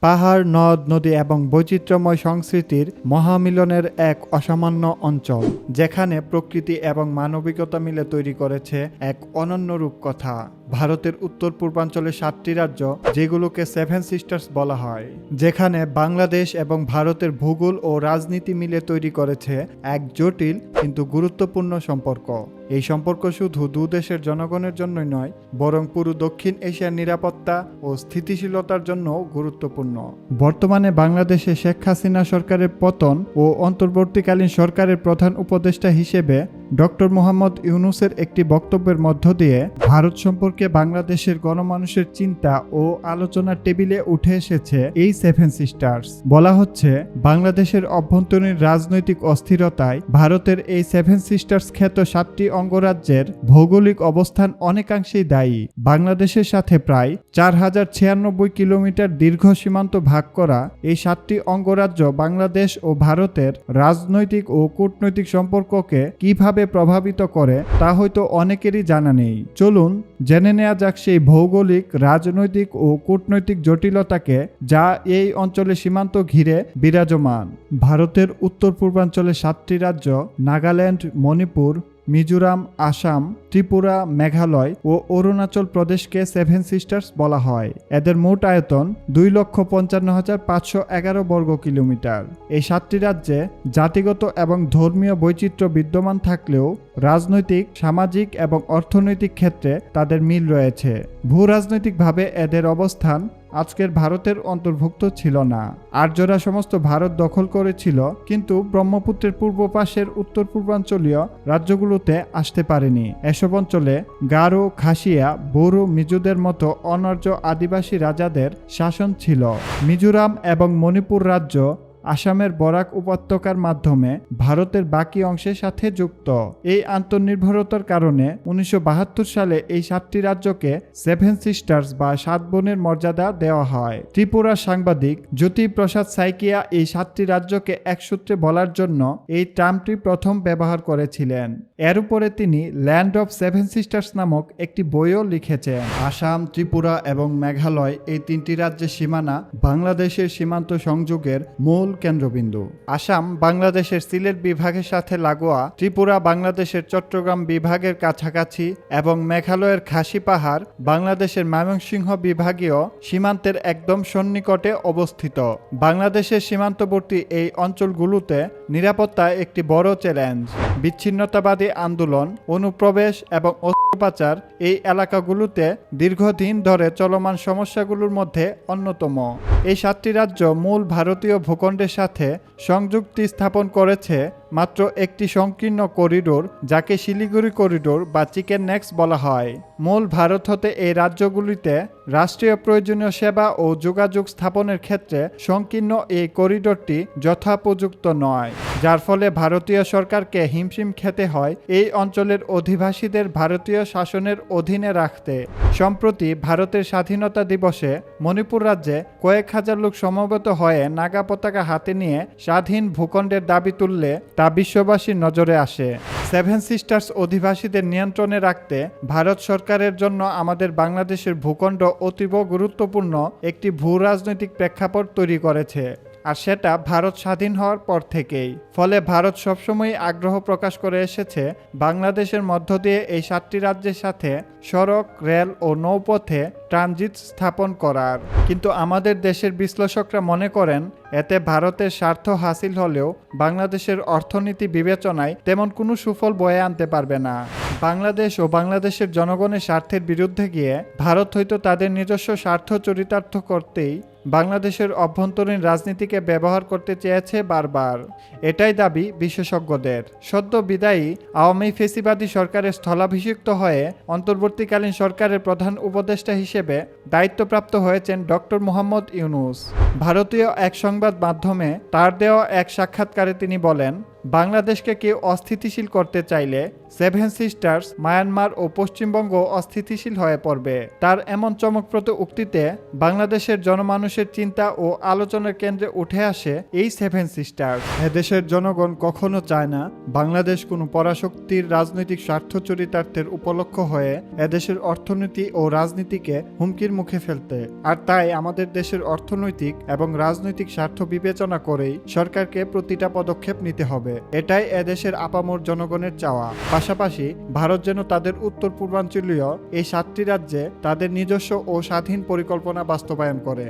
পাহাড়, নদ, নদী এবং বৈচিত্র্যময় সংস্কৃতির মহামিলনের এক অসামান্য অঞ্চল, যেখানে প্রকৃতি এবং মানবিকতা মিলে তৈরি করেছে এক অনন্য রূপকথা। ভারতের উত্তর পূর্বাঞ্চলে 7টি রাজ্য, যেগুলোকে সেভেন সিস্টার্স বলা হয়, যেখানে বাংলাদেশ এবং ভারতের ভূগোল ও রাজনীতি মিলে তৈরি করেছে এক জটিল কিন্তু গুরুত্বপূর্ণ সম্পর্ক। এই সম্পর্ক শুধু দুদেশের জনগণের জন্যই নয়, বরং পুরো দক্ষিণ এশিয়ার নিরাপত্তা ও স্থিতিশীলতার জন্য গুরুত্বপূর্ণ। বর্তমানে বাংলাদেশে শেখ হাসিনা সরকারের পতন ও অন্তর্বর্তীকালীন সরকারের প্রধান উপদেষ্টা হিসেবে ডক্টর মোহাম্মদ ইউনূসের একটি বক্তব্যের মধ্য দিয়ে ভারত সম্পর্কে বাংলাদেশের গণমানুষের চিন্তা ও আলোচনার টেবিলে উঠে এসেছে এই সেভেন সিস্টার্স। বলা হচ্ছে, বাংলাদেশের অভ্যন্তরীণ রাজনৈতিক অস্থিরতায় ভারতের এই সেভেন সিস্টার্স খ্যাত 7টি অঙ্গরাজ্যের ভৌগোলিক অবস্থান অনেকাংশেই দায়ী। বাংলাদেশের সাথে প্রায় 4096 কিলোমিটার দীর্ঘ সীমান্ত ভাগ করা এই 7টি অঙ্গরাজ্য বাংলাদেশ ও ভারতের রাজনৈতিক ও কূটনৈতিক সম্পর্ককে কিভাবে প্রভাবিত করে তা হয়তো অনেকেরই জানা নেই। চলুন জেনে নেওয়া যাক সেই ভৌগোলিক, রাজনৈতিক ও কূটনৈতিক জটিলতাকে যা এই অঞ্চলে সীমান্ত ঘিরে বিরাজমান। ভারতের উত্তর পূর্বাঞ্চলে 7টি রাজ্য নাগাল্যান্ড, মণিপুর, মিজোরাম, আসাম, ত্রিপুরা, মেঘালয় ও অরুণাচল প্রদেশকে সেভেন সিস্টার্স বলা হয়। এদের মোট আয়তন 2,55,511 বর্গ কিলোমিটার। এই 7টি রাজ্যে জাতিগত এবং ধর্মীয় বৈচিত্র্য বিদ্যমান থাকলেও রাজনৈতিক, সামাজিক এবং অর্থনৈতিক ক্ষেত্রে তাদের মিল রয়েছে। ভূরাজনৈতিকভাবে এদের অবস্থান আজকের ভারতের অন্তর্ভুক্ত ছিল না। আর্যরা সমস্ত ভারত দখল করেছিল, কিন্তু ব্রহ্মপুত্রের পূর্ব পাশের উত্তর পূর্বাঞ্চলীয় রাজ্যগুলোতে আসতে পারেনি। এসব অঞ্চলে গারো, খাসিয়া, বড়ো, মিজোদের মতো অনার্য আদিবাসী রাজাদের শাসন ছিল। মিজোরাম এবং মণিপুর রাজ্য আসামের বরাক উপত্যকার মাধ্যমে ভারতের বাকি অংশের সাথে যুক্ত। এই আন্তঃনির্ভরতার কারণে 1972 সালে এই 7টি রাজ্যকে সেভেন সিস্টার্স বা 7 বোনের মর্যাদা দেওয়া হয়। ত্রিপুরার সাংবাদিক জ্যোতি প্রসাদ সাইকিয়া এই 7টি রাজ্যকে এক সূত্রে বলার জন্য এই টার্মটি প্রথম ব্যবহার করেছিলেন। এর উপরে তিনি ল্যান্ড অফ সেভেন সিস্টার্স নামক একটি বইও লিখেছেন। আসাম, ত্রিপুরা এবং মেঘালয় এই 3টি রাজ্যের সীমানা বাংলাদেশের সীমান্ত সংযোগের মূল কেন্দ্রবিন্দু। আসাম বাংলাদেশের সিলেট বিভাগের সাথে লাগোয়া, ত্রিপুরা বাংলাদেশের চট্টগ্রাম বিভাগের কাছাকাছি এবং মেঘালয়ের খাসি পাহাড় বাংলাদেশের ময়মনসিংহ বিভাগীয় সীমান্তের একদম সন্নিকটে অবস্থিত। বাংলাদেশের সীমান্তবর্তী এই অঞ্চলগুলোতে নিরাপত্তা একটি বড় চ্যালেঞ্জ। বিচ্ছিন্নতাবাদী আন্দোলন, অনুপ্রবেশ এবং অস্ত্রোপচার এই এলাকাগুলোতে দীর্ঘদিন ধরে চলমান সমস্যাগুলোর মধ্যে অন্যতম। এই 7টি রাজ্য মূল ভারতীয় ভূখণ্ডের সাথে সংযুক্তি স্থাপন করেছে মাত্র একটি সংকীর্ণ করিডোর, যাকে শিলিগুড়ি করিডোর বা চিকেন নেক্স বলা হয়। মূল ভারত হতে এই রাজ্যগুলিতে রাষ্ট্রীয় প্রয়োজনীয় সেবা ও যোগাযোগ স্থাপনের ক্ষেত্রে সংকীর্ণ এই করিডোরটি যথোপযুক্ত নয়, যার ফলে ভারতীয় সরকারকে হিমশিম খেতে হয় এই অঞ্চলের অধিবাসীদের ভারতীয় শাসনের অধীনে রাখতে। সম্প্রতি ভারতের স্বাধীনতা দিবসে মণিপুর রাজ্যে কয়েক হাজার লোক সমবেত হয়ে নাগা পতাকা হাতে নিয়ে স্বাধীন ভূখণ্ডের দাবি তুললে তা বিশ্ববাসীর নজরে আসে। সেভেন সিস্টার্স অধিবাসীদের নিয়ন্ত্রণে রাখতে ভারত সরকারের জন্য আমাদের বাংলাদেশের ভূখণ্ড অতীব গুরুত্বপূর্ণ একটি ভূরাজনৈতিক প্রেক্ষাপট তৈরি করেছে, আর সেটা ভারত স্বাধীন হওয়ার পর থেকেই। ফলে ভারত সবসময় আগ্রহ প্রকাশ করে এসেছে বাংলাদেশের মধ্য দিয়ে এই 7টি রাজ্যের সাথে সড়ক, রেল ও নৌপথে ট্রানজিট স্থাপন করার। কিন্তু আমাদের দেশের বিশ্লেষকরা মনে করেন এতে ভারতের স্বার্থ হাসিল হলেও বাংলাদেশের অর্থনীতি বিবেচনায় তেমন কোনো সুফল বয়ে আনতে পারবে না। বাংলাদেশ ও বাংলাদেশের জনগণের স্বার্থের বিরুদ্ধে গিয়ে ভারত হয়তো তাদের নিজস্ব স্বার্থ চরিতার্থ করতেই বাংলাদেশের অভ্যন্তরীণ রাজনীতিকে ব্যবহার করতে চেয়েছে বারবার। এটাই দাবি বিশেষজ্ঞদের। সদ্য বিদায়ী আওয়ামী ফেসিবাদী সরকারের স্থলাভিষিক্ত হয়ে অন্তর্বর্তীকালীন সরকারের প্রধান উপদেষ্টা হিসেবে দায়িত্বপ্রাপ্ত হয়েছেন ডক্টর মোহাম্মদ ইউনূস। ভারতীয় এক সংবাদ মাধ্যমে তার দেওয়া এক সাক্ষাৎকারে তিনি বলেন, বাংলাদেশকে কেউ অস্থিতিশীল করতে চাইলে সেভেন সিস্টার্স, মায়ানমার ও পশ্চিমবঙ্গ অস্থিতিশীল হয়ে পড়বে। তার এমন চমকপ্রদ উক্তিতে বাংলাদেশের জনমানুষের চিন্তা ও আলোচনার কেন্দ্রে উঠে আসে এই সেভেন সিস্টার্স। এদেশের জনগণ কখনো চায় না বাংলাদেশ কোনো পরাশক্তির রাজনৈতিক স্বার্থ চরিতার্থের উপলক্ষ হয়ে এদেশের অর্থনীতি ও রাজনীতিকে হুমকির মুখে ফেলতে। আর তাই আমাদের দেশের অর্থনৈতিক এবং রাজনৈতিক স্বার্থ বিবেচনা করেই সরকারকে প্রতিটা পদক্ষেপ নিতে হবে। এটাই এদেশের আপামর জনগণের চাওয়া। পাশাপাশি ভারত যেন তাদের উত্তর পূর্বাঞ্চলীয় এই 7টি রাজ্যে তাদের নিজস্ব ও স্বাধীন পরিকল্পনা বাস্তবায়ন করে।